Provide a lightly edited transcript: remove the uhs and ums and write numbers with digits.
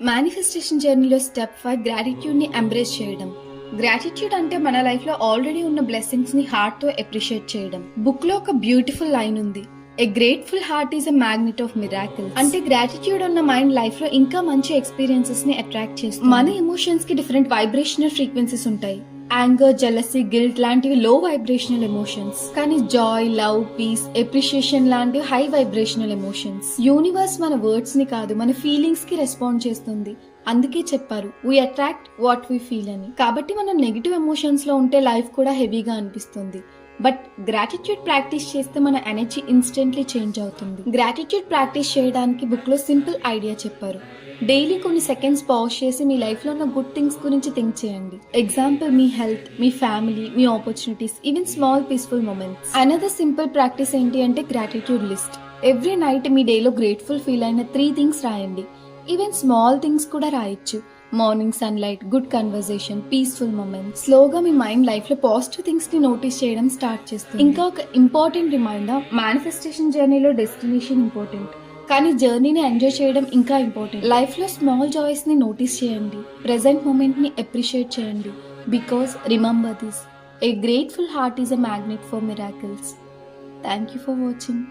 Manifestation జర్నీలో step 5 గ్రాటిట్యూడ్ని embrace చేయడం. Gratitude అంటే మన లైఫ్లో ఆల్రెడీ ఉన్న బ్లెస్సింగ్స్ని హార్ట్తో అప్రిషియేట్ చేయడం. బుక్లో ఒక బ్యూటిఫుల్ లైన్ ఉంది, a grateful heart is a magnet of miracles. అంటే గ్రాటిట్యూడ్ ఉన్న మైండ్ లైఫ్లో ఇంకా మంచి ఎక్స్పీరియన్సెస్ ని అట్రాక్ట్ చేస్తుంది. మన ఎమోషన్స్ కి డిఫరెంట్ వైబ్రేషనల్ ఫ్రీక్వెన్సీస్ ఉంటాయి. యాంగర్, జెలసీ, గిల్ట్ లాంటివి లో వైబ్రేషనల్ ఎమోషన్స్, కానీ జాయ్, లవ్, పీస్, అప్రిషియేషన్ లాంటివి హై వైబ్రేషనల్ ఎమోషన్స్. యూనివర్స్ మన వర్డ్స్ ని కాదు, మన ఫీలింగ్స్ కి రెస్పాండ్ చేస్తుంది. అందుకే చెప్పారు, we attract what we feel అని. కాబట్టి మనం నెగిటివ్ ఎమోషన్స్ లో ఉంటే లైఫ్ కూడా హెవీగా అనిపిస్తుంది. బట్ గ్రాటిట్యూడ్ ప్రాక్టీస్ చేస్తే మన ఎనర్జీ ఇన్స్టెంట్లీ చేంజ్ అవుతుంది. గ్రాటిట్యూడ్ ప్రాక్టీస్ చేయడానికి బుక్ లో సింపుల్ ఐడియా చెప్పారు. డైలీ కొన్ని సెకండ్స్ పాజ్ చేసి మీ లైఫ్ లో ఉన్న గుడ్ థింగ్స్ గురించి థింక్ చేయండి. ఎగ్జాంపుల్, మీ హెల్త్, మీ ఫ్యామిలీ, మీ opportunities, even small peaceful moments. Another simple practice ఏంటి అంటే గ్రాటిట్యూడ్ లిస్ట్. ఎవ్రీ నైట్ మీ డేలో గ్రేట్ఫుల్ ఫీల్ అయిన 3 థింగ్స్ రాయండి. ఈవెన్ స్మాల్ థింగ్స్ కూడా రాయొచ్చు. Morning sunlight, good conversation, peaceful moments. స్లోగా మీ మైండ్ లైఫ్ లో పాజిటివ్ థింగ్స్ ని నోటీస్ చేయడం స్టార్ట్ చేస్తుంది. ఇంకా ఒక ఇంపార్టెంట్ రిమైండర్, మేనిఫెస్టేషన్ జర్నీలో డెస్టినేషన్ ఇంపార్టెంట్, కానీ జర్నీని ఎంజాయ్ చేయడం ఇంకా ఇంపార్టెంట్. లైఫ్ లో స్మాల్ జాయ్స్ ని నోటీస్ చేయండి, ప్రెసెంట్ మూమెంట్ ని అప్రిషియేట్ చేయండి. Because remember this, a grateful heart is a magnet for miracles. Thank you for watching.